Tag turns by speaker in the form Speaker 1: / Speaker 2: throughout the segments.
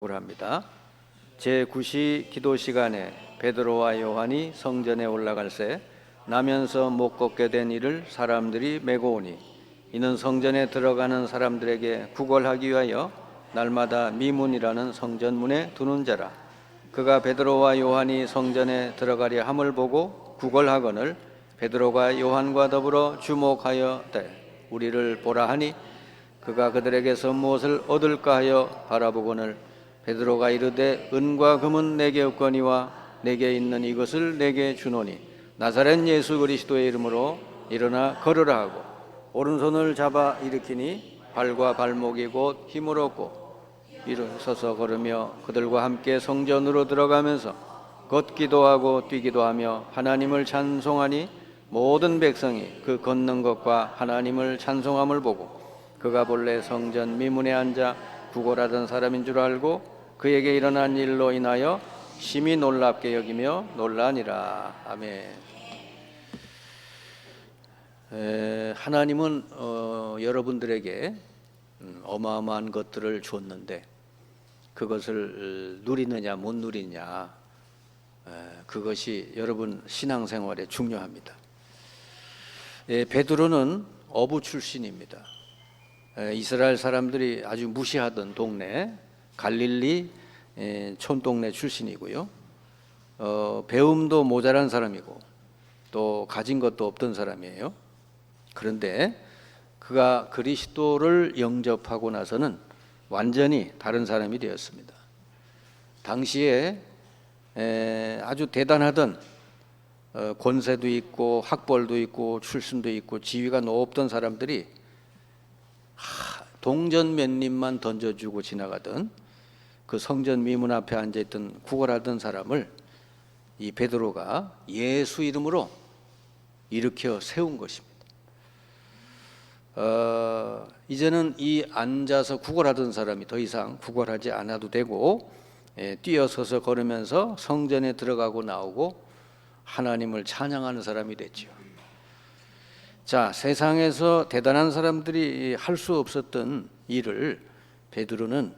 Speaker 1: 합니다. 제9시 기도 시간에 베드로와 요한이 성전에 올라갈새 나면서 못 걷게 된 이를 사람들이 메고 오니 이는 성전에 들어가는 사람들에게 구걸하기 위하여 날마다 미문이라는 성전문에 두는 자라. 그가 베드로와 요한이 성전에 들어가려 함을 보고 구걸하거늘 베드로가 요한과 더불어 주목하여 우리를 보라 하니 그가 그들에게서 무엇을 얻을까 하여 바라보거늘 베드로가 이르되 은과 금은 내게 없거니와 내게 있는 이것을 내게 주노니 나사렛 예수 그리스도의 이름으로 일어나 걸으라 하고 오른손을 잡아 일으키니 발과 발목이 곧 힘을 얻고 일어서서 걸으며 그들과 함께 성전으로 들어가면서 걷기도 하고 뛰기도 하며 하나님을 찬송하니 모든 백성이 그 걷는 것과 하나님을 찬송함을 보고 그가 본래 성전 미문에 앉아 구걸하던 사람인 줄 알고 그에게 일어난 일로 인하여 심히 놀랍게 여기며 놀라니라. 아멘. 하나님은 여러분들에게 어마어마한 것들을 줬는데 그것을 누리느냐 못 누리냐 그것이 여러분 신앙생활에 중요합니다. 베드로는 어부 출신입니다. 이스라엘 사람들이 아주 무시하던 동네 갈릴리 촌동네 출신이고요. 배움도 모자란 사람이고 또 가진 것도 없던 사람이에요. 그런데 그가 그리스도를 영접하고 나서는 완전히 다른 사람이 되었습니다. 당시에 아주 대단하던 권세도 있고 학벌도 있고 출신도 있고 지위가 높던 사람들이 동전 몇 입만 던져주고 지나가던 그 성전 미문 앞에 앉아있던 구걸하던 사람을 이 베드로가 예수 이름으로 일으켜 세운 것입니다. 이제는 이 앉아서 구걸하던 사람이 더 이상 구걸하지 않아도 되고 뛰어서서 걸으면서 성전에 들어가고 나오고 하나님을 찬양하는 사람이 됐죠. 자, 세상에서 대단한 사람들이 할 수 없었던 일을 베드로는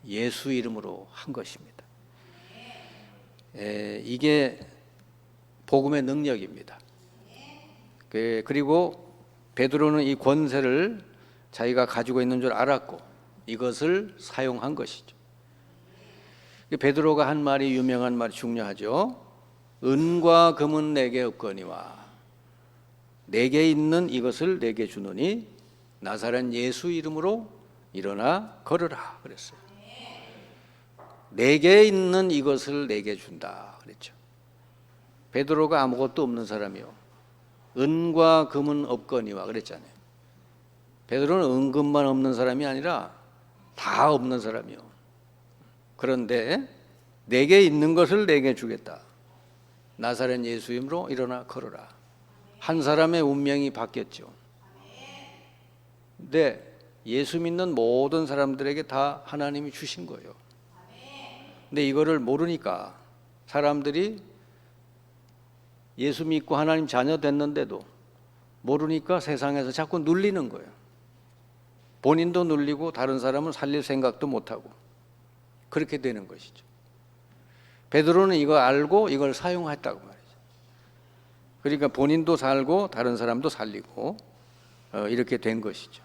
Speaker 1: 예수 이름으로 한 것입니다. 이게 복음의 능력입니다. 그리고 베드로는 이 권세를 자기가 가지고 있는 줄 알았고 이것을 사용한 것이죠. 베드로가 한 말이 유명한 말이 중요하죠. 은과 금은 내게 없거니와 내게 있는 이것을 내게 주노니 나사렛 예수 이름으로 일어나 걸으라 그랬어요. 내게 있는 이것을 내게 준다 그랬죠. 베드로가 아무것도 없는 사람이요. 은과 금은 없거니와 그랬잖아요. 베드로는 은금만 없는 사람이 아니라 다 없는 사람이요. 그런데 내게 있는 것을 내게 주겠다. 나사렛 예수 이름으로 일어나 걸으라. 한 사람의 운명이 바뀌었죠. 근데 예수 믿는 모든 사람들에게 다 하나님이 주신 거예요. 근데 이거를 모르니까 사람들이 예수 믿고 하나님 자녀 됐는데도 모르니까 세상에서 자꾸 눌리는 거예요. 본인도 눌리고 다른 사람은 살릴 생각도 못하고 그렇게 되는 것이죠. 베드로는 이거 알고 이걸 사용했다고 말이죠. 그러니까 본인도 살고 다른 사람도 살리고 이렇게 된 것이죠.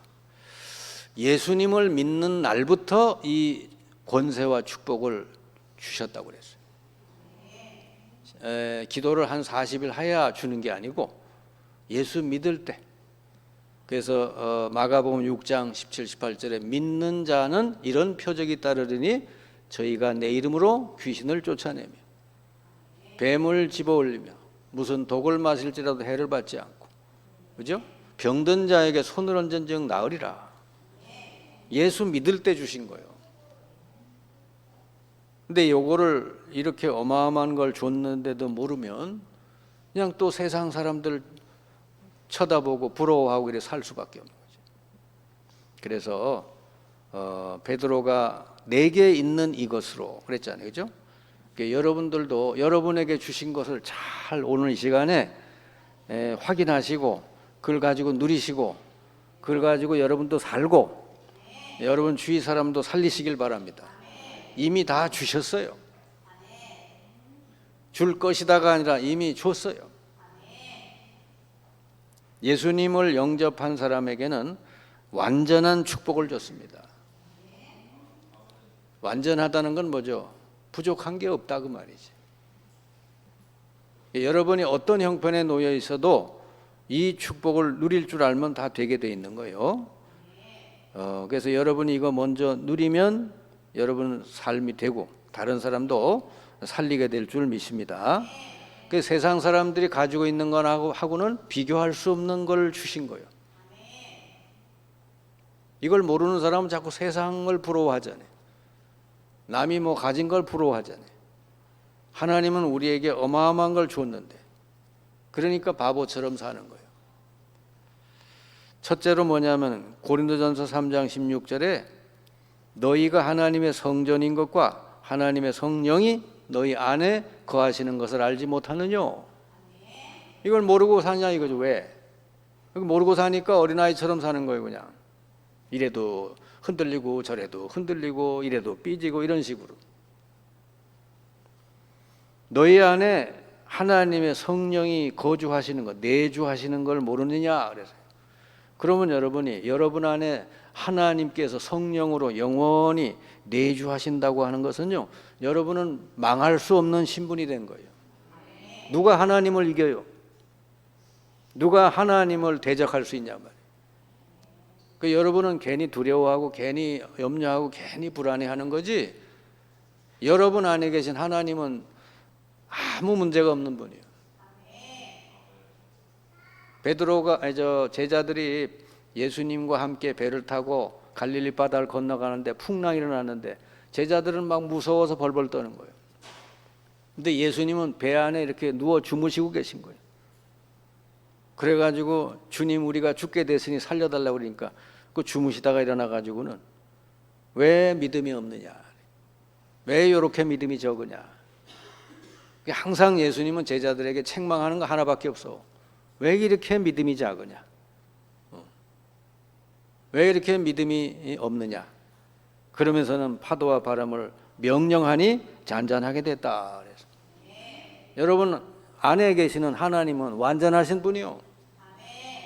Speaker 1: 예수님을 믿는 날부터 이 권세와 축복을 주셨다고 그랬어요. 기도를 한 40일 해야 주는 게 아니고 예수 믿을 때. 그래서 마가복음 6장 17, 18절에 믿는 자는 이런 표적이 따르리니 저희가 내 이름으로 귀신을 쫓아내며 뱀을 집어올리며 무슨 독을 마실지라도 해를 받지 않고, 그죠? 병든 자에게 손을 얹은 즉 나으리라. 예수 믿을 때 주신 거예요. 근데 요거를 이렇게 어마어마한 걸 줬는데도 모르면 그냥 또 세상 사람들 쳐다보고 부러워하고 이렇게 살 수밖에 없는 거죠. 그래서 베드로가 내게 있는 이것으로 그랬잖아요, 그죠? 그러니까 여러분들도 여러분에게 주신 것을 잘 오늘 이 시간에 확인하시고 그걸 가지고 누리시고 그걸 가지고 여러분도 살고 여러분 주위 사람도 살리시길 바랍니다. 이미 다 주셨어요. 줄 것이다가 아니라 이미 줬어요. 예수님을 영접한 사람에게는 완전한 축복을 줬습니다. 완전하다는 건 뭐죠? 부족한 게 없다 그 말이지. 여러분이 어떤 형편에 놓여 있어도 이 축복을 누릴 줄 알면 다 되게 돼 있는 거예요. 그래서 여러분이 이거 먼저 누리면 여러분 삶이 되고 다른 사람도 살리게 될 줄 믿습니다. 그 세상 사람들이 가지고 있는 거하고는 비교할 수 없는 걸 주신 거예요. 이걸 모르는 사람은 자꾸 세상을 부러워하잖아요. 남이 뭐 가진 걸 부러워하잖아요. 하나님은 우리에게 어마어마한 걸 줬는데 그러니까 바보처럼 사는 거예요. 첫째로 뭐냐면 고린도전서 3장 16절에 너희가 하나님의 성전인 것과 하나님의 성령이 너희 안에 거하시는 것을 알지 못하느냐. 이걸 모르고 사냐 이거죠. 왜? 모르고 사니까 어린아이처럼 사는 거예요. 그냥 이래도 흔들리고 저래도 흔들리고 이래도 삐지고 이런 식으로. 너희 안에 하나님의 성령이 거주하시는 것, 내주하시는 걸 모르느냐 그래서. 그러면 여러분이 여러분 안에 하나님께서 성령으로 영원히 내주하신다고 하는 것은요, 여러분은 망할 수 없는 신분이 된 거예요. 누가 하나님을 이겨요? 누가 하나님을 대적할 수 있냐 말이에요. 그 여러분은 괜히 두려워하고 괜히 염려하고 괜히 불안해하는 거지. 여러분 안에 계신 하나님은 아무 문제가 없는 분이에요. 제자들이 예수님과 함께 배를 타고 갈릴리 바다를 건너가는데 풍랑이 일어났는데 제자들은 막 무서워서 벌벌 떠는 거예요. 근데 예수님은 배 안에 이렇게 누워 주무시고 계신 거예요. 그래가지고 주님 우리가 죽게 됐으니 살려달라고 그러니까 그 주무시다가 일어나가지고는 왜 믿음이 없느냐, 왜 이렇게 믿음이 적으냐. 항상 예수님은 제자들에게 책망하는 거 하나밖에 없어. 왜 이렇게 믿음이 작으냐, 왜 이렇게 믿음이 없느냐. 그러면서는 파도와 바람을 명령하니 잔잔하게 됐다. 그래서 여러분 안에 계시는 하나님은 완전하신 분이요.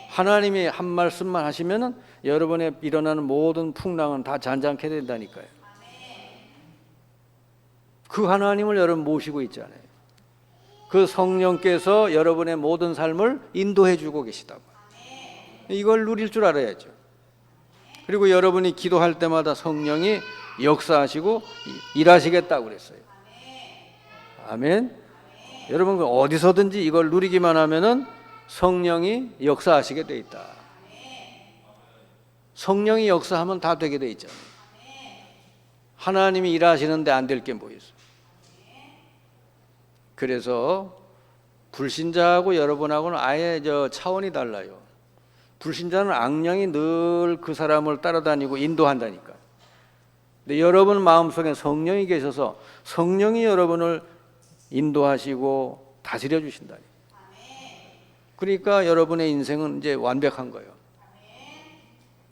Speaker 1: 하나님이 한 말씀만 하시면은 여러분의 일어나는 모든 풍랑은 다 잔잔케 된다니까요. 그 하나님을 여러분 모시고 있잖아요. 그 성령께서 여러분의 모든 삶을 인도해 주고 계시다고. 이걸 누릴 줄 알아야죠. 그리고 여러분이 기도할 때마다 성령이 역사하시고 일하시겠다고 그랬어요. 아멘. 여러분 어디서든지 이걸 누리기만 하면은 성령이 역사하시게 돼 있다. 성령이 역사하면 다 되게 돼 있잖아요. 하나님이 일하시는데 안 될 게 뭐 있어. 그래서 불신자하고 여러분하고는 아예 차원이 달라요. 불신자는 악령이 늘 그 사람을 따라다니고 인도한다니까. 근데 여러분 마음속에 성령이 계셔서 성령이 여러분을 인도하시고 다스려 주신다니. 그러니까 여러분의 인생은 이제 완벽한 거예요.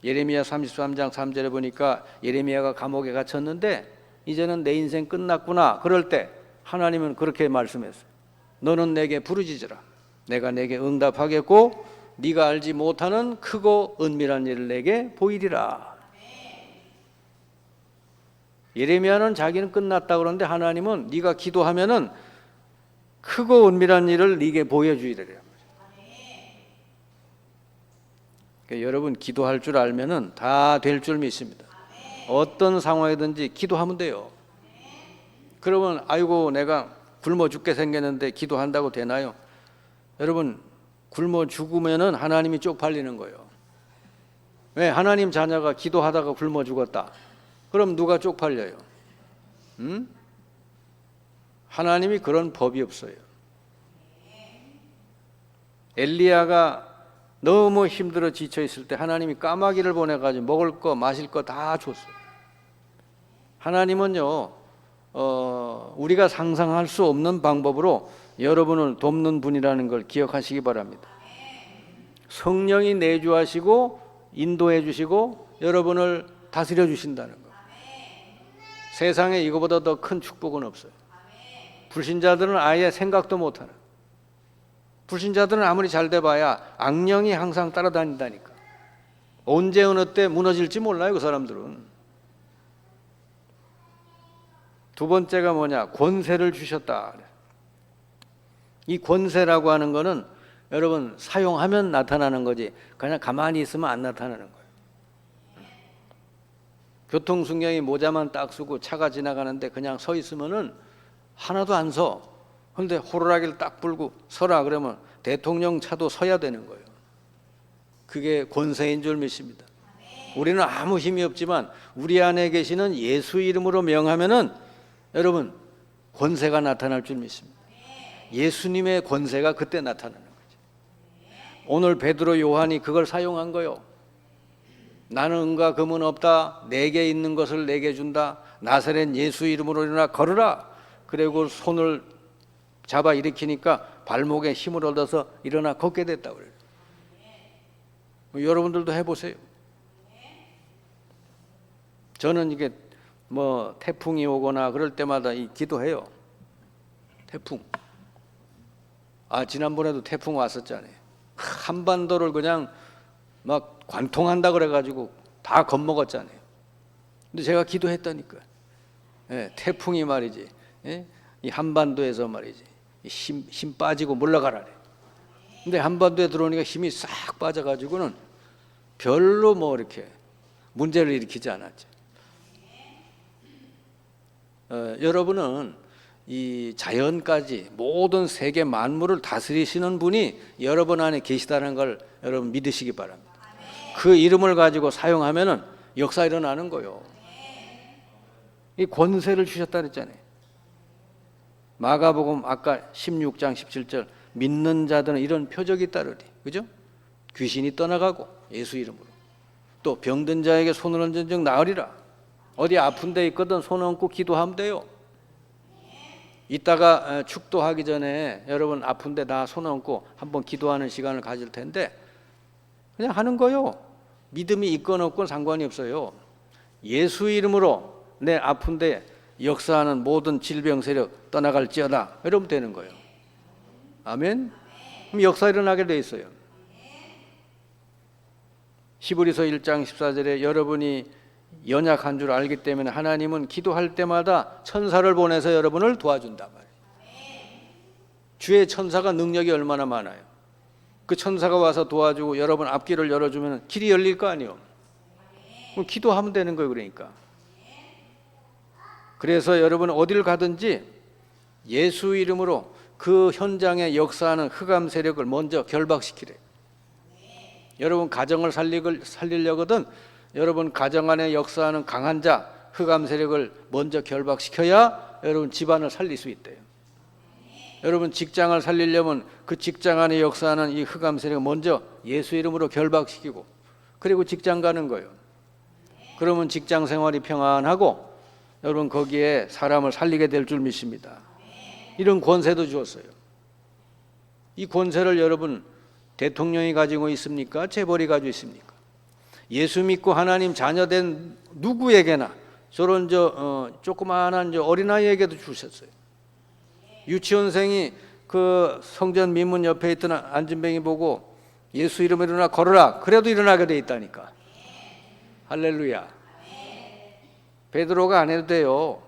Speaker 1: 예레미야 33장 3절에 보니까 예레미야가 감옥에 갇혔는데 이제는 내 인생 끝났구나. 그럴 때 하나님은 그렇게 말씀했어요. 너는 내게 부르짖으라. 내가 내게 응답하겠고 네가 알지 못하는 크고 은밀한 일을 내게 보이리라. 예레미야는 자기는 끝났다 그러는데 하나님은 네가 기도하면은 크고 은밀한 일을 네게 보여주리라. 그러니까 여러분 기도할 줄 알면은 다 될 줄 믿습니다. 어떤 상황이든지 기도하면 돼요. 그러면 아이고 내가 굶어 죽게 생겼는데 기도한다고 되나요? 여러분 굶어 죽으면은 하나님이 쪽팔리는 거예요. 왜? 하나님 자녀가 기도하다가 굶어 죽었다. 그럼 누가 쪽팔려요? 하나님이 그런 법이 없어요. 엘리야가 너무 힘들어 지쳐 있을 때 하나님이 까마귀를 보내가지고 먹을 거 마실 거 다 줬어요. 하나님은요 우리가 상상할 수 없는 방법으로 여러분을 돕는 분이라는 걸 기억하시기 바랍니다. 성령이 내주하시고 인도해 주시고 여러분을 다스려 주신다는 거. 세상에 이거보다 더 큰 축복은 없어요. 불신자들은 아예 생각도 못하는, 불신자들은 아무리 잘 돼봐야 악령이 항상 따라다닌다니까. 언제 어느 때 무너질지 몰라요, 그 사람들은. 두 번째가 뭐냐? 권세를 주셨다. 이 권세라고 하는 거는 여러분 사용하면 나타나는 거지 그냥 가만히 있으면 안 나타나는 거예요. 교통순경이 모자만 딱 쓰고 차가 지나가는데 그냥 서 있으면은 하나도 안 서. 그런데 호루라기를 딱 불고 서라 그러면 대통령 차도 서야 되는 거예요. 그게 권세인 줄 믿습니다. 우리는 아무 힘이 없지만 우리 안에 계시는 예수 이름으로 명하면은 여러분 권세가 나타날 줄 믿습니다. 예수님의 권세가 그때 나타나는 거죠. 오늘 베드로 요한이 그걸 사용한 거요. 나는 은과 금은 없다. 내게 있는 것을 내게 준다. 나사렛 예수 이름으로 일어나 걸으라. 그리고 손을 잡아 일으키니까 발목에 힘을 얻어서 일어나 걷게 됐다고 그래요. 여러분들도 해보세요. 저는 이게 뭐 태풍이 오거나 그럴 때마다 기도해요. 태풍. 지난번에도 태풍 왔었잖아요. 한반도를 그냥 막 관통한다 그래가지고 다 겁먹었잖아요. 근데 제가 기도했다니까요. 태풍이 말이지, 이 한반도에서 말이지 힘 빠지고 물러가라래. 근데 한반도에 들어오니까 힘이 싹 빠져가지고는 별로 뭐 이렇게 문제를 일으키지 않았죠. 여러분은 이 자연까지 모든 세계 만물을 다스리시는 분이 여러분 안에 계시다는 걸 여러분 믿으시기 바랍니다. 그 이름을 가지고 사용하면은 역사 일어나는 거요. 이 권세를 주셨다 그랬잖아요. 마가복음 아까 16장 17절 믿는 자들은 이런 표적이 따르리. 그죠? 귀신이 떠나가고 예수 이름으로. 또 병든 자에게 손을 얹은 즉 나으리라. 어디 아픈 데 있거든 손 얹고 기도하면 돼요. 이따가 축도하기 전에 여러분 아픈데 나 손 얹고 한번 기도하는 시간을 가질 텐데 그냥 하는 거요. 믿음이 있건 없건 상관이 없어요. 예수 이름으로 내 아픈데 역사하는 모든 질병 세력 떠나갈지어다. 이러면 되는 거예요. 아멘. 그럼 역사 일어나게 돼 있어요. 히브리서 1장 14절에 여러분이 연약한 줄 알기 때문에 하나님은 기도할 때마다 천사를 보내서 여러분을 도와준단 말이에요. 주의 천사가 능력이 얼마나 많아요. 그 천사가 와서 도와주고 여러분 앞길을 열어주면 길이 열릴 거 아니에요. 그럼 기도하면 되는 거예요. 그러니까 그래서 여러분 어딜 가든지 예수 이름으로 그 현장에 역사하는 흑암 세력을 먼저 결박시키래. 여러분 가정을 살리려거든 여러분 가정 안에 역사하는 강한 자 흑암 세력을 먼저 결박시켜야 여러분 집안을 살릴 수 있대요. 여러분 직장을 살리려면 그 직장 안에 역사하는 이 흑암 세력을 먼저 예수 이름으로 결박시키고 그리고 직장 가는 거예요. 그러면 직장 생활이 평안하고 여러분 거기에 사람을 살리게 될 줄 믿습니다. 이런 권세도 주었어요. 이 권세를 여러분 대통령이 가지고 있습니까? 재벌이 가지고 있습니까? 예수 믿고 하나님 자녀된 누구에게나 저런 조그마한 어린아이에게도 주셨어요. 유치원생이 그 성전 민문 옆에 있던 안진뱅이 보고 예수 이름으로 일어나 걸어라. 그래도 일어나게 돼 있다니까. 할렐루야. 베드로가 안 해도 돼요.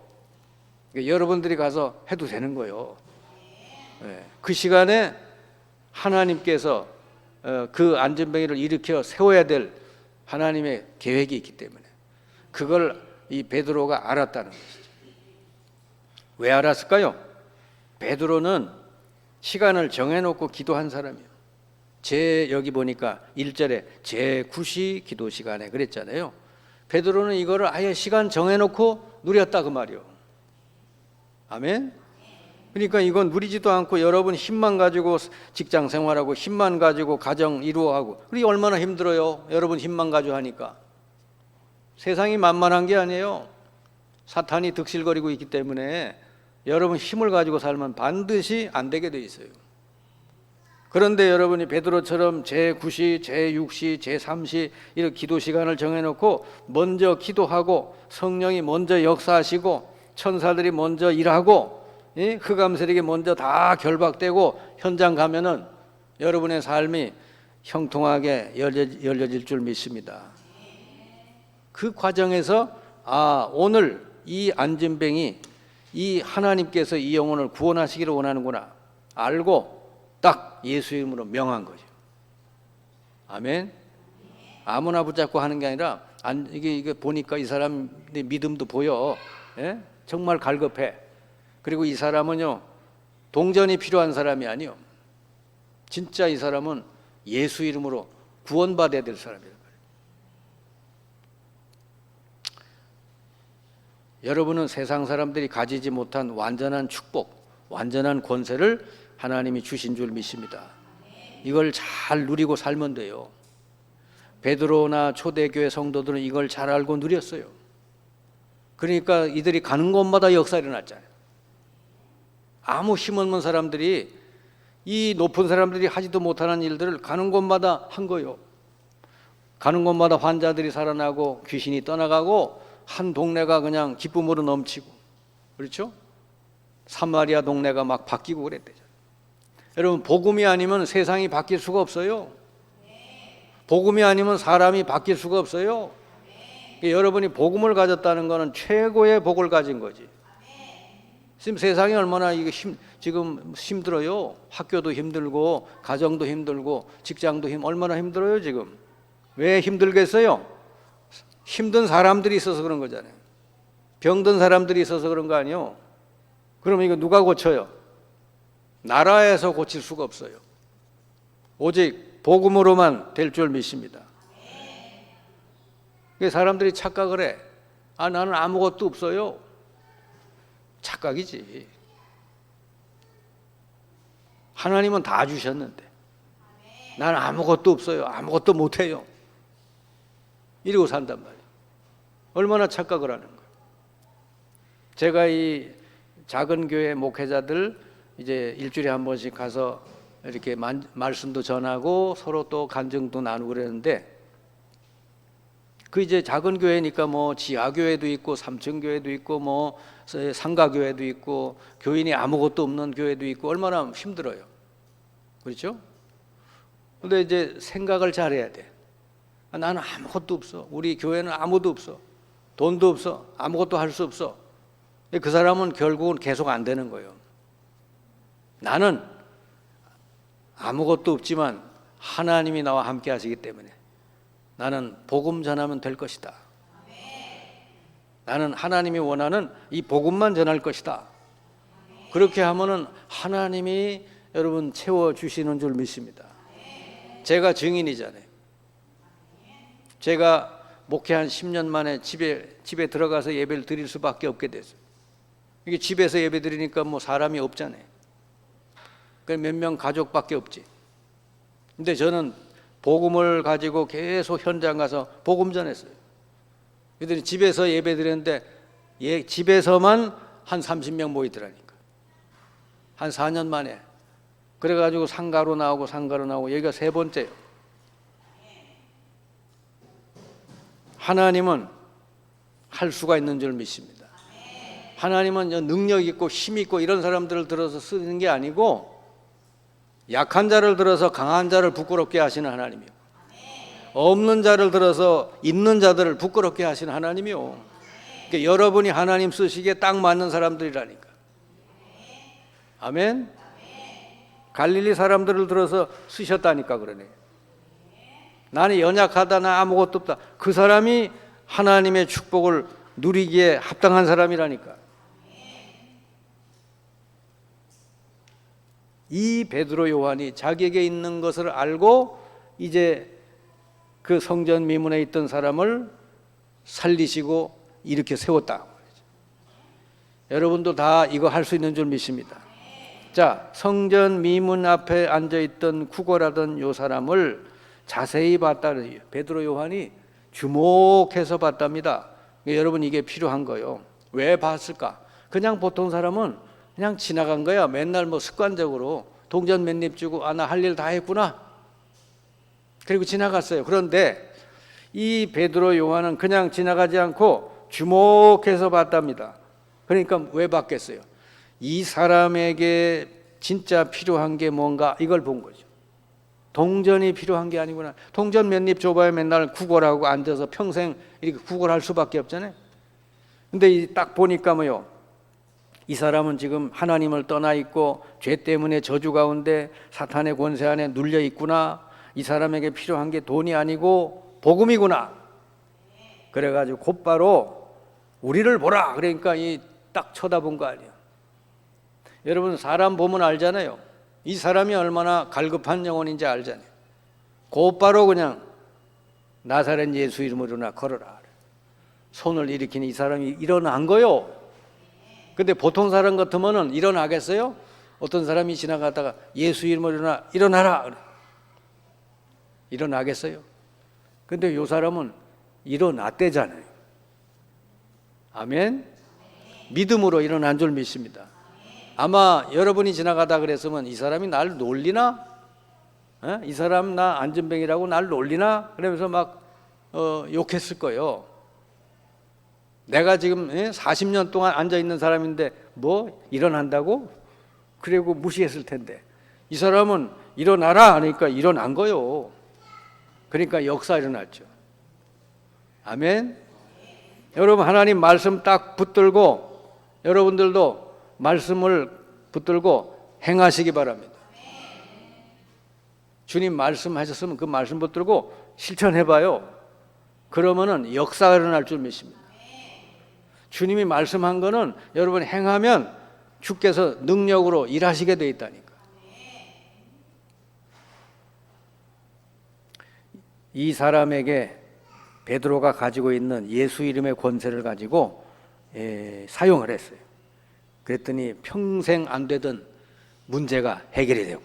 Speaker 1: 여러분들이 가서 해도 되는 거예요. 그 시간에 하나님께서 그 안진뱅이를 일으켜 세워야 될 하나님의 계획이 있기 때문에 그걸 이 베드로가 알았다는 것이죠. 왜 알았을까요? 베드로는 시간을 정해놓고 기도한 사람이에요. 여기 보니까 1절에 제9시 기도 시간에 그랬잖아요. 베드로는 이거를 아예 시간 정해놓고 누렸다 그 말이요. 아멘. 그러니까 이건 누리지도 않고 여러분 힘만 가지고 직장 생활하고 힘만 가지고 가정 이루어하고 그리고 얼마나 힘들어요. 여러분 힘만 가지고 하니까. 세상이 만만한 게 아니에요. 사탄이 득실거리고 있기 때문에 여러분 힘을 가지고 살면 반드시 안 되게 돼 있어요. 그런데 여러분이 베드로처럼 제9시, 제6시, 제3시 이런 기도 시간을 정해놓고 먼저 기도하고 성령이 먼저 역사하시고 천사들이 먼저 일하고 흑암세력이 먼저 다 결박되고 현장 가면은 여러분의 삶이 형통하게 열려질 줄 믿습니다. 그 과정에서 오늘 이 안진뱅이 이 하나님께서 이 영혼을 구원하시기를 원하는구나 알고 딱 예수 이름으로 명한 거죠. 아멘. 아무나 붙잡고 하는 게 아니라 이게 보니까 이 사람 믿음도 보여. 예? 정말 갈급해. 그리고 이 사람은요 동전이 필요한 사람이 아니요. 진짜 이 사람은 예수 이름으로 구원받아야 될 사람이에요. 여러분은 세상 사람들이 가지지 못한 완전한 축복, 완전한 권세를 하나님이 주신 줄 믿습니다. 이걸 잘 누리고 살면 돼요. 베드로나 초대교회 성도들은 이걸 잘 알고 누렸어요. 그러니까 이들이 가는 곳마다 역사 일어났잖아요. 아무 힘없는 사람들이 이 높은 사람들이 하지도 못하는 일들을 가는 곳마다 한 거예요. 가는 곳마다 환자들이 살아나고 귀신이 떠나가고 한 동네가 그냥 기쁨으로 넘치고, 그렇죠? 사마리아 동네가 막 바뀌고 그랬대요. 여러분, 복음이 아니면 세상이 바뀔 수가 없어요. 복음이 아니면 사람이 바뀔 수가 없어요. 여러분이 복음을 가졌다는 것은 최고의 복을 가진 거지. 지금 세상이 얼마나 지금 힘들어요. 학교도 힘들고 가정도 힘들고 직장도 얼마나 힘들어요 지금. 왜 힘들겠어요? 힘든 사람들이 있어서 그런 거잖아요. 병든 사람들이 있어서 그런 거 아니에요. 그러면 이거 누가 고쳐요? 나라에서 고칠 수가 없어요. 오직 복음으로만 될 줄 믿습니다. 사람들이 착각을 해. 나는 아무것도 없어요. 착각이지. 하나님은 다 주셨는데 나는 아무것도 없어요. 아무것도 못해요. 이러고 산단 말이에요. 얼마나 착각을 하는 거예요. 제가 이 작은 교회 목회자들 이제 일주일에 한 번씩 가서 이렇게 말씀도 전하고 서로 또 간증도 나누고 그랬는데, 그 이제 작은 교회니까 뭐 지하교회도 있고 3층 교회도 있고 뭐 상가교회도 있고 교인이 아무것도 없는 교회도 있고 얼마나 힘들어요. 그렇죠? 근데 이제 생각을 잘해야 돼. 나는 아무것도 없어. 우리 교회는 아무도 없어. 돈도 없어. 아무것도 할 수 없어. 그 사람은 결국은 계속 안 되는 거예요. 나는 아무것도 없지만 하나님이 나와 함께 하시기 때문에 나는 복음 전하면 될 것이다. 나는 하나님이 원하는 이 복음만 전할 것이다. 그렇게 하면은 하나님이 여러분 채워주시는 줄 믿습니다. 제가 증인이잖아요. 제가 목회한 10년 만에 집에 들어가서 예배를 드릴 수밖에 없게 됐어요. 이게 집에서 예배 드리니까 뭐 사람이 없잖아요. 몇 명 가족밖에 없지. 근데 저는 복음을 가지고 계속 현장 가서 복음 전했어요. 그들이 집에서 예배 드렸는데 집에서만 한 30명 모이더라니까. 한 4년 만에. 그래가지고 상가로 나오고 여기가 3번째예요. 하나님은 할 수가 있는 줄 믿습니다. 하나님은 능력 있고 힘 있고 이런 사람들을 들어서 쓰는 게 아니고 약한 자를 들어서 강한 자를 부끄럽게 하시는 하나님이요. 없는 자를 들어서 있는 자들을 부끄럽게 하시는 하나님이요. 그러니까 여러분이 하나님 쓰시기에 딱 맞는 사람들이라니까. 아멘. 갈릴리 사람들을 들어서 쓰셨다니까 그러네. 나는 연약하다, 나 아무것도 없다. 그 사람이 하나님의 축복을 누리기에 합당한 사람이라니까. 이 베드로 요한이 자기에게 있는 것을 알고 이제 그 성전 미문에 있던 사람을 살리시고 이렇게 세웠다. 여러분도 다 이거 할 수 있는 줄 믿습니다. 자, 성전 미문 앞에 앉아있던 구걸하던 요 사람을 자세히 봤다. 베드로 요한이 주목해서 봤답니다. 여러분 이게 필요한 거예요. 왜 봤을까? 그냥 보통 사람은 그냥 지나간 거야. 맨날 뭐 습관적으로 동전 몇 입 주고 나 할 일 다 했구나. 그리고 지나갔어요. 그런데 이 베드로 요한은 그냥 지나가지 않고 주목해서 봤답니다. 그러니까 왜 봤겠어요? 이 사람에게 진짜 필요한 게 뭔가 이걸 본 거죠. 동전이 필요한 게 아니구나. 동전 몇 입 줘봐야 맨날 구걸하고 앉아서 평생 이렇게 구걸할 수밖에 없잖아요. 근데 딱 보니까 뭐요? 이 사람은 지금 하나님을 떠나 있고 죄 때문에 저주 가운데 사탄의 권세 안에 눌려 있구나. 이 사람에게 필요한 게 돈이 아니고 복음이구나. 그래가지고 곧바로 우리를 보라. 그러니까 딱 쳐다본 거 아니에요. 여러분 사람 보면 알잖아요. 이 사람이 얼마나 갈급한 영혼인지 알잖아요. 곧바로 그냥 나사렛 예수 이름으로나 걸어라. 손을 일으키니 이 사람이 일어난 거요. 근데 보통 사람 같으면은 일어나겠어요? 어떤 사람이 지나가다가 예수 이름으로나 일어나라. 일어나겠어요? 근데 요 사람은 일어났대잖아요. 아멘? 믿음으로 일어난 줄 믿습니다. 아마 여러분이 지나가다 그랬으면 이 사람이 날 놀리나? 이 사람 나 안전뱅이라고 날 놀리나? 그러면서 막 욕했을 거예요. 내가 지금 40년 동안 앉아있는 사람인데 뭐 일어난다고? 그리고 무시했을 텐데 이 사람은 일어나라 하니까 일어난 거요. 그러니까 역사 일어났죠. 아멘. 여러분 하나님 말씀 딱 붙들고 여러분들도 말씀을 붙들고 행하시기 바랍니다. 주님 말씀하셨으면 그 말씀 붙들고 실천해봐요. 그러면은 역사가 일어날 줄 믿습니다. 주님이 말씀한 거는 여러분 행하면 주께서 능력으로 일하시게 돼 있다니까. 이 사람에게 베드로가 가지고 있는 예수 이름의 권세를 가지고 사용을 했어요. 그랬더니 평생 안 되던 문제가 해결이 되고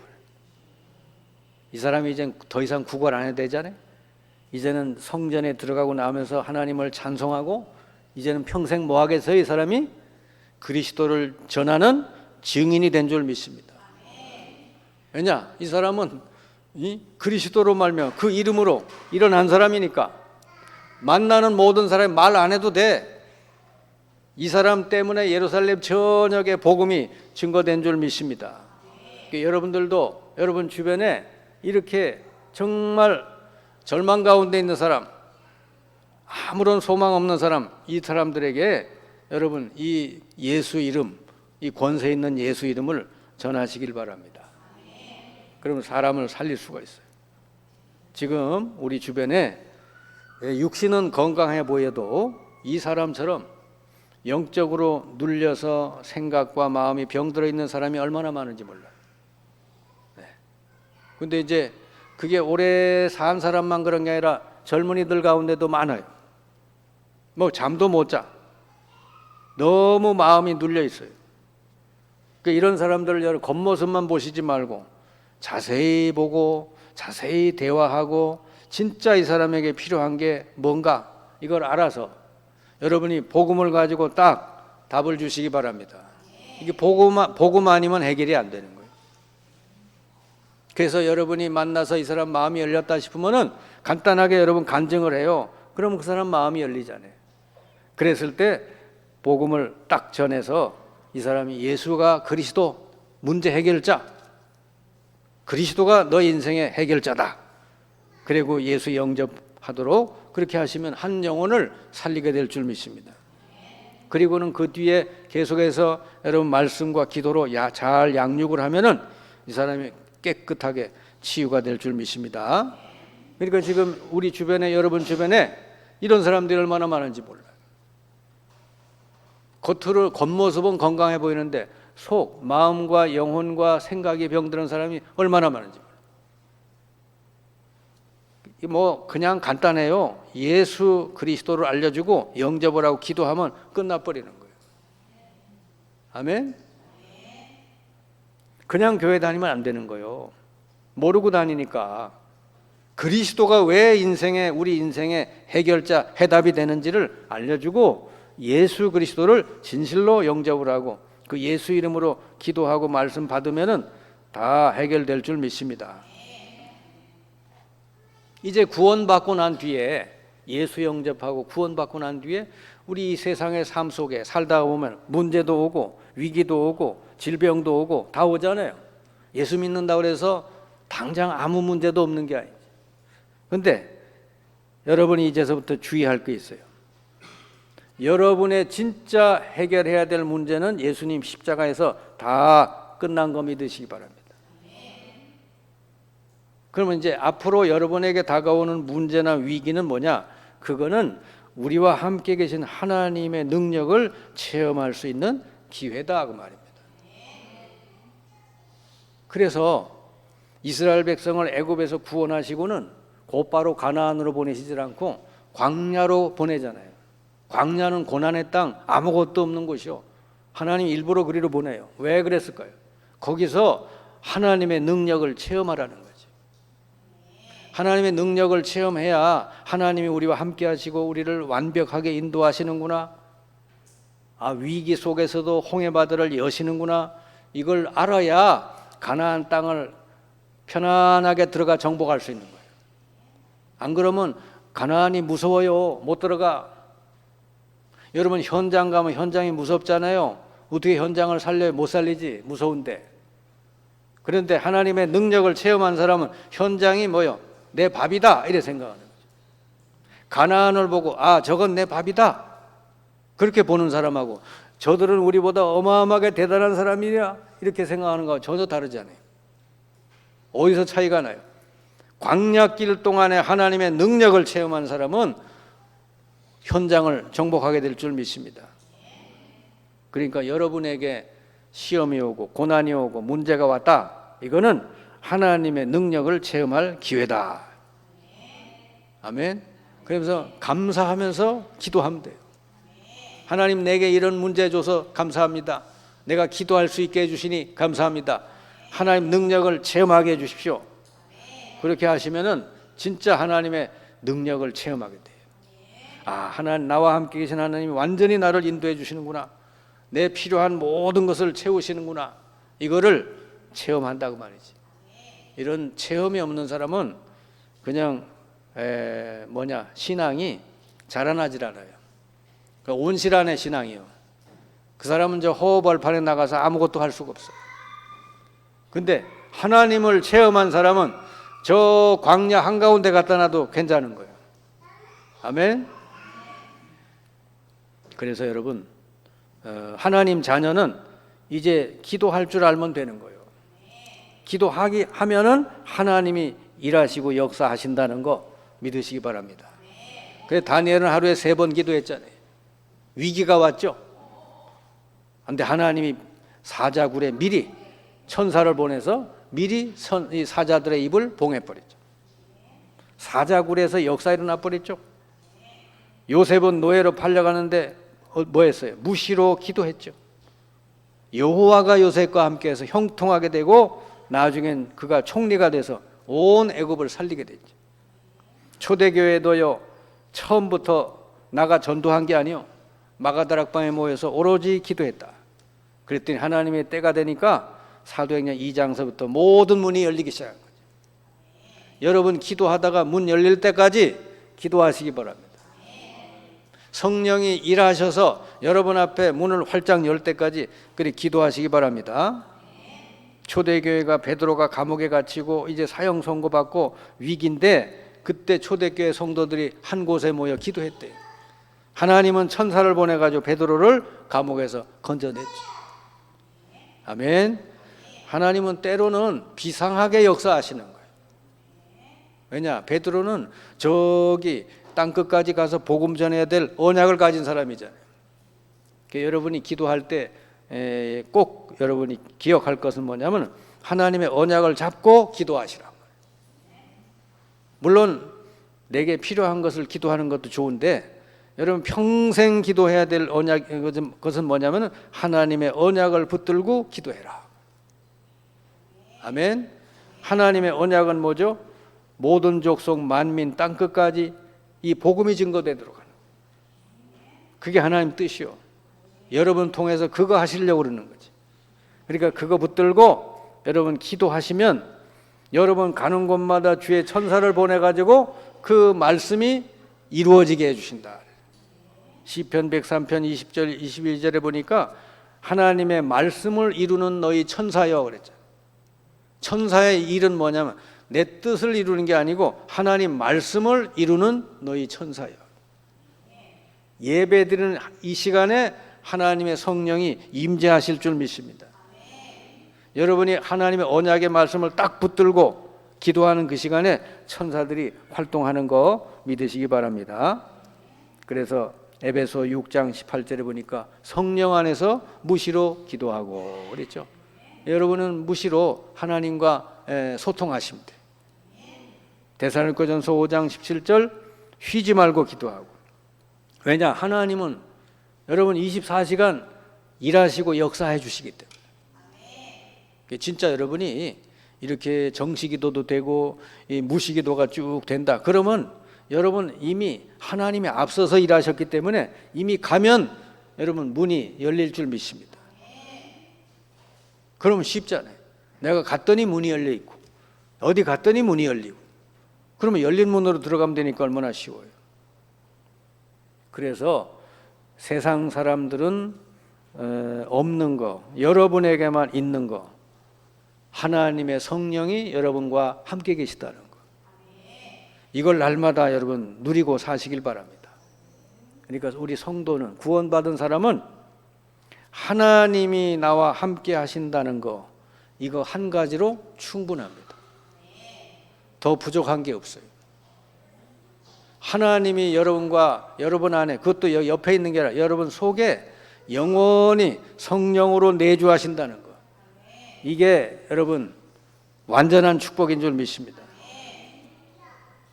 Speaker 1: 이 사람이 이제 더 이상 구걸 안 해도 되잖아요. 이제는 성전에 들어가고 나면서 하나님을 찬송하고 이제는 평생 뭐 하겠어요? 이 사람이 그리스도를 전하는 증인이 된 줄 믿습니다. 왜냐? 이 사람은 이 그리스도로 말며 그 이름으로 일어난 사람이니까 만나는 모든 사람이 말 안 해도 돼. 이 사람 때문에 예루살렘 전역에 복음이 증거된 줄 믿습니다. 그러니까 여러분들도 여러분 주변에 이렇게 정말 절망 가운데 있는 사람, 아무런 소망 없는 사람, 이 사람들에게 여러분 이 예수 이름, 이 권세 있는 예수 이름을 전하시길 바랍니다. 그러면 사람을 살릴 수가 있어요. 지금 우리 주변에 육신은 건강해 보여도 이 사람처럼 영적으로 눌려서 생각과 마음이 병들어 있는 사람이 얼마나 많은지 몰라요. 근데 이제 그게 오래 산 사람만 그런 게 아니라 젊은이들 가운데도 많아요. 뭐 잠도 못 자. 너무 마음이 눌려 있어요. 그러니까 이런 사람들을 겉모습만 보시지 말고 자세히 보고 자세히 대화하고 진짜 이 사람에게 필요한 게 뭔가 이걸 알아서 여러분이 복음을 가지고 딱 답을 주시기 바랍니다. 이게 복음 아니면 해결이 안 되는 거예요. 그래서 여러분이 만나서 이 사람 마음이 열렸다 싶으면은 간단하게 여러분 간증을 해요. 그러면 그 사람 마음이 열리잖아요. 그랬을 때 복음을 딱 전해서 이 사람이 예수가 그리스도 문제 해결자, 그리스도가 너 인생의 해결자다. 그리고 예수 영접하도록 그렇게 하시면 한 영혼을 살리게 될 줄 믿습니다. 그리고는 그 뒤에 계속해서 여러분 말씀과 기도로 잘 양육을 하면은 이 사람이 깨끗하게 치유가 될 줄 믿습니다. 그러니까 지금 우리 주변에 여러분 주변에 이런 사람들이 얼마나 많은지 몰라요. 겉모습은 건강해 보이는데 속, 마음과 영혼과 생각이 병드는 사람이 얼마나 많은지 몰라요. 뭐 그냥 간단해요. 예수 그리스도를 알려주고 영접을 하고 기도하면 끝나버리는 거예요. 아멘? 그냥 교회 다니면 안 되는 거예요. 모르고 다니니까. 그리스도가 왜 우리 인생의 해결자, 해답이 되는지를 알려주고 예수 그리스도를 진실로 영접을 하고 그 예수 이름으로 기도하고 말씀 받으면은 다 해결될 줄 믿습니다. 이제 구원받고 난 뒤에, 예수 영접하고 구원받고 난 뒤에 우리 이 세상의 삶 속에 살다 보면 문제도 오고 위기도 오고 질병도 오고 다 오잖아요. 예수 믿는다고 해서 당장 아무 문제도 없는 게 아니죠. 그런데 여러분이 이제서부터 주의할 게 있어요. 여러분의 진짜 해결해야 될 문제는 예수님 십자가에서 다 끝난 거 믿으시기 바랍니다. 그러면 이제 앞으로 여러분에게 다가오는 문제나 위기는 뭐냐? 그거는 우리와 함께 계신 하나님의 능력을 체험할 수 있는 기회다 그 말입니다. 그래서 이스라엘 백성을 애굽에서 구원하시고는 곧바로 가나안으로 보내시질 않고 광야로 보내잖아요. 광야는 고난의 땅, 아무것도 없는 곳이요. 하나님 일부러 그리로 보내요. 왜 그랬을까요? 거기서 하나님의 능력을 체험하라는 거죠. 하나님의 능력을 체험해야 하나님이 우리와 함께 하시고 우리를 완벽하게 인도하시는구나. 위기 속에서도 홍해바다를 여시는구나. 이걸 알아야 가나안 땅을 편안하게 들어가 정복할 수 있는 거예요. 안 그러면 가나안이 무서워요. 못 들어가. 여러분 현장 가면 현장이 무섭잖아요. 어떻게 현장을 살려요? 못 살리지. 무서운데. 그런데 하나님의 능력을 체험한 사람은 현장이 뭐요? 내 밥이다 이래 생각하는 거죠. 가나안을 보고 저건 내 밥이다 그렇게 보는 사람하고 저들은 우리보다 어마어마하게 대단한 사람이냐 이렇게 생각하는 거 전혀 다르지 않아요. 어디서 차이가 나요? 광야길 동안에 하나님의 능력을 체험한 사람은 현장을 정복하게 될 줄 믿습니다. 그러니까 여러분에게 시험이 오고 고난이 오고 문제가 왔다. 이거는 하나님의 능력을 체험할 기회다. 아멘. 그러면서 감사하면서 기도하면 돼요. 하나님 내게 이런 문제 줘서 감사합니다. 내가 기도할 수 있게 해주시니 감사합니다. 하나님 능력을 체험하게 해주십시오. 그렇게 하시면은 진짜 하나님의 능력을 체험하게 돼요. 하나님 나와 함께 계신 하나님이 완전히 나를 인도해 주시는구나. 내 필요한 모든 것을 채우시는구나. 이거를 체험한다고 말이지. 이런 체험이 없는 사람은 그냥 신앙이 자라나질 않아요. 그러니까 온실안의 신앙이요. 그 사람은 저 허허벌판에 나가서 아무것도 할 수가 없어요. 근데 하나님을 체험한 사람은 저 광야 한가운데 갖다 놔도 괜찮은 거예요. 아멘. 그래서 여러분 하나님 자녀는 이제 기도할 줄 알면 되는 거예요. 하면은 하나님이 일하시고 역사하신다는 거 믿으시기 바랍니다. 그래서 다니엘은 하루에 3번 기도했잖아요. 위기가 왔죠. 그런데 하나님이 사자굴에 미리 천사를 보내서 미리 이 사자들의 입을 봉해버렸죠. 사자굴에서 역사 일어나 버렸죠. 요셉은 노예로 팔려가는데 뭐 했어요? 무시로 기도했죠. 여호와가 요셉과 함께해서 형통하게 되고 나중엔 그가 총리가 돼서 온 애굽을 살리게 됐죠. 초대교회도요 처음부터 나가 전도한 게 아니요 마가다락방에 모여서 오로지 기도했다. 그랬더니 하나님의 때가 되니까 사도행전 2장서부터 모든 문이 열리기 시작한 거죠. 여러분 기도하다가 문 열릴 때까지 기도하시기 바랍니다. 성령이 일하셔서 여러분 앞에 문을 활짝 열 때까지 그렇게 기도하시기 바랍니다. 초대교회가 베드로가 감옥에 갇히고 이제 사형 선고받고 위기인데 그때 초대교회 성도들이 한 곳에 모여 기도했대요. 하나님은 천사를 보내가지고 베드로를 감옥에서 건져냈죠. 아멘. 하나님은 때로는 비상하게 역사하시는 거예요. 왜냐? 베드로는 저기 땅끝까지 가서 복음 전해야 될 언약을 가진 사람이잖아요. 그러니까 여러분이 기도할 때 꼭 여러분이 기억할 것은 뭐냐면 하나님의 언약을 잡고 기도하시라. 물론 내게 필요한 것을 기도하는 것도 좋은데 여러분 평생 기도해야 될 언약 것은 뭐냐면 하나님의 언약을 붙들고 기도해라. 아멘. 하나님의 언약은 뭐죠? 모든 족속 만민 땅끝까지 이 복음이 증거되도록 하는. 그게 하나님 뜻이요. 여러분 통해서 그거 하시려고 그러는 거지. 그러니까 그거 붙들고 여러분 기도하시면 여러분 가는 곳마다 주의 천사를 보내가지고 그 말씀이 이루어지게 해주신다. 시편 103편 20절 21절에 보니까 하나님의 말씀을 이루는 너희 천사여 그랬죠. 천사의 일은 뭐냐면 내 뜻을 이루는 게 아니고 하나님 말씀을 이루는 너희 천사여. 예배드리는 이 시간에 하나님의 성령이 임재하실 줄 믿습니다. 여러분이 하나님의 언약의 말씀을 딱 붙들고 기도하는 그 시간에 천사들이 활동하는 거 믿으시기 바랍니다. 그래서 에베소 6장 18절에 보니까 성령 안에서 무시로 기도하고 그랬죠. 여러분은 무시로 하나님과 소통하시면 돼요. 데살로니가전서 5장 17절 쉬지 말고 기도하고. 왜냐? 하나님은 여러분 24시간 일하시고 역사해 주시기 때문에. 진짜 여러분이 이렇게 정시기도도 되고 무시기도가 쭉 된다. 그러면 여러분 이미 하나님이 앞서서 일하셨기 때문에 이미 가면 여러분 문이 열릴 줄 믿습니다. 그러면 쉽잖아요. 내가 갔더니 문이 열려 있고 어디 갔더니 문이 열리고 그러면 열린 문으로 들어가면 되니까 얼마나 쉬워요. 그래서 세상 사람들은 없는 거, 여러분에게만 있는 거, 하나님의 성령이 여러분과 함께 계시다는 거. 이걸 날마다 여러분 누리고 사시길 바랍니다. 그러니까 우리 성도는, 구원받은 사람은 하나님이 나와 함께 하신다는 거, 이거 한 가지로 충분합니다. 더 부족한 게 없어요. 하나님이 여러분과 여러분 안에, 그것도 옆에 있는 게 아니라 여러분 속에 영원히 성령으로 내주하신다는 거, 이게 여러분 완전한 축복인 줄 믿습니다.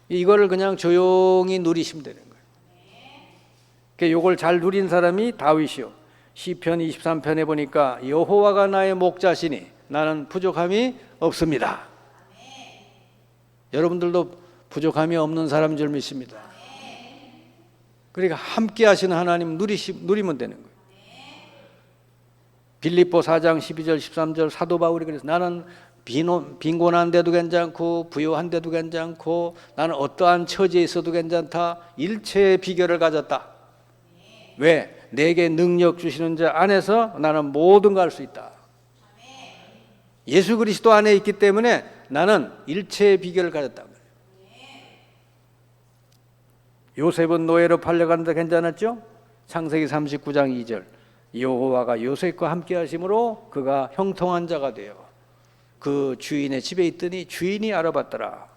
Speaker 1: 이거를 그냥 조용히 누리시면 되는 거예요. 이걸 잘 누린 사람이 다윗이요. 시편 23편에 보니까 여호와가 나의 목자시니 나는 부족함이 없습니다. 여러분들도 부족함이 없는 사람인 줄 믿습니다. 그러니까 함께 하시는 하나님 누리면 되는 거예요. 빌립보 4장 12절 13절 사도 바울이 그래서 나는 빈곤한 데도 괜찮고 부유한 데도 괜찮고 나는 어떠한 처지에 있어도 괜찮다. 일체의 비결을 가졌다. 왜? 내게 능력 주시는 자 안에서 나는 모든 걸 할 수 있다. 예수 그리스도 안에 있기 때문에 나는 일체의 비결을 가졌다. 요셉은 노예로 팔려간다 괜찮았죠? 창세기 39장 2절 여호와가 요셉과 함께 하심으로 그가 형통한 자가 되어 그 주인의 집에 있더니 주인이 알아봤더라.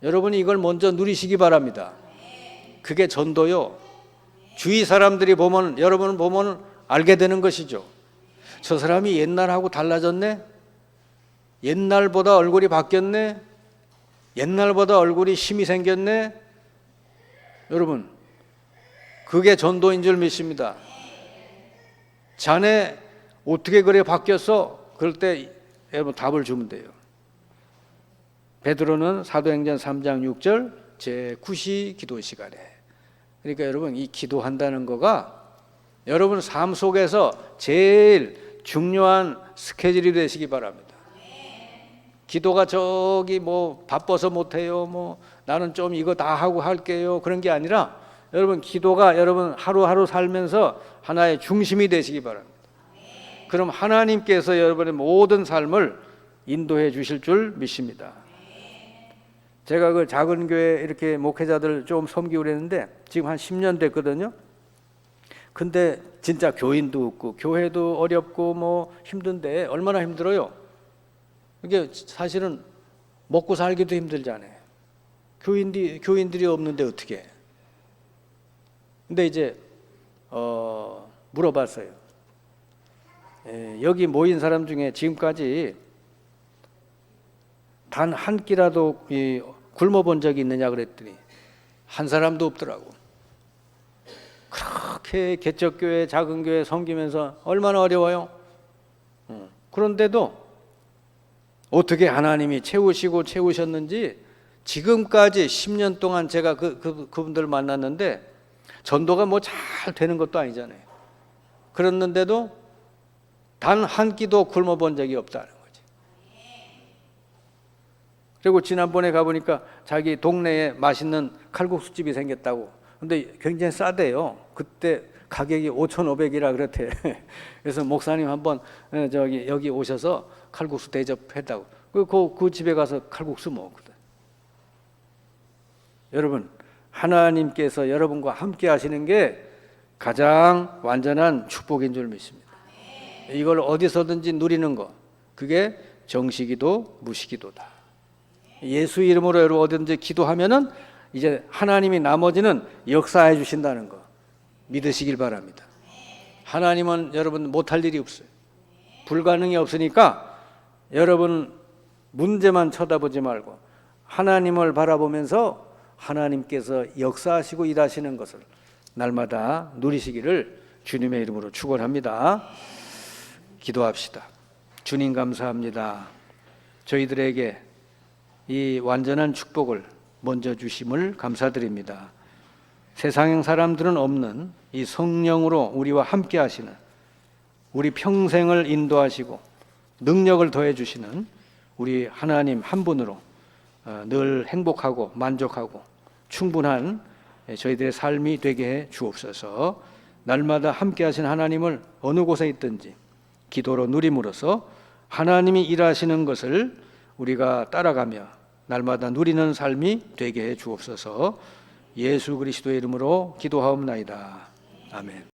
Speaker 1: 여러분이 이걸 먼저 누리시기 바랍니다. 그게 전도요. 주위 사람들이 보면, 여러분 보면 알게 되는 것이죠. 저 사람이 옛날하고 달라졌네? 옛날보다 얼굴이 바뀌었네? 옛날보다 얼굴이 힘이 생겼네? 여러분, 그게 전도인 줄 믿습니다. 자네 어떻게 그래 바뀌었어? 그럴 때 여러분 답을 주면 돼요. 베드로는 사도행전 3장 6절 제9시 기도 시간에, 그러니까 여러분 이 기도한다는 거가 여러분 삶 속에서 제일 중요한 스케줄이 되시기 바랍니다. 기도가 저기 뭐 바빠서 못해요, 뭐 나는 좀 이거 다 하고 할게요, 그런 게 아니라 여러분 기도가 여러분 하루하루 살면서 하나의 중심이 되시기 바랍니다. 그럼 하나님께서 여러분의 모든 삶을 인도해 주실 줄 믿습니다. 제가 그 작은 교회 이렇게 목회자들 좀 섬기고 그랬는데 지금 한 10년 됐거든요. 근데 진짜 교인도 없고 교회도 어렵고 뭐 힘든데 얼마나 힘들어요. 이게 사실은 먹고 살기도 힘들잖아요. 교인들이 없는데 어떻게? 근데 이제 물어봤어요. 여기 모인 사람 중에 지금까지 단 한 끼라도 굶어본 적이 있느냐 그랬더니 한 사람도 없더라고. 그렇게 개척교회 작은 교회 섬기면서 얼마나 어려워요. 그런데도 어떻게 하나님이 채우셨는지 지금까지 10년 동안 제가 그분들 만났는데 전도가 뭐 잘 되는 것도 아니잖아요. 그랬는데도 단 한 끼도 굶어본 적이 없다는 거지. 그리고 지난번에 가보니까 자기 동네에 맛있는 칼국수집이 생겼다고. 근데 굉장히 싸대요. 그때 가격이 5,500이라 그랬대. 그래서 목사님 한번 여기 오셔서 칼국수 대접했다고. 그 집에 가서 칼국수 먹었거든. 여러분, 하나님께서 여러분과 함께 하시는 게 가장 완전한 축복인 줄 믿습니다. 이걸 어디서든지 누리는 거, 그게 정시기도 무시기도다. 예수 이름으로 여러분 어디든지 기도하면은 이제 하나님이 나머지는 역사해 주신다는 거 믿으시길 바랍니다. 하나님은 여러분 못할 일이 없어요. 불가능이 없으니까 여러분 문제만 쳐다보지 말고 하나님을 바라보면서 하나님께서 역사하시고 일하시는 것을 날마다 누리시기를 주님의 이름으로 축원합니다. 기도합시다. 주님 감사합니다. 저희들에게 이 완전한 축복을 먼저 주심을 감사드립니다. 세상 사람들은 없는 이 성령으로 우리와 함께 하시는, 우리 평생을 인도하시고 능력을 더해 주시는 우리 하나님 한 분으로 늘 행복하고 만족하고 충분한 저희들의 삶이 되게 해 주옵소서. 날마다 함께 하신 하나님을 어느 곳에 있든지 기도로 누림으로써 하나님이 일하시는 것을 우리가 따라가며 날마다 누리는 삶이 되게 해 주옵소서. 예수 그리스도의 이름으로 기도하옵나이다. 아멘.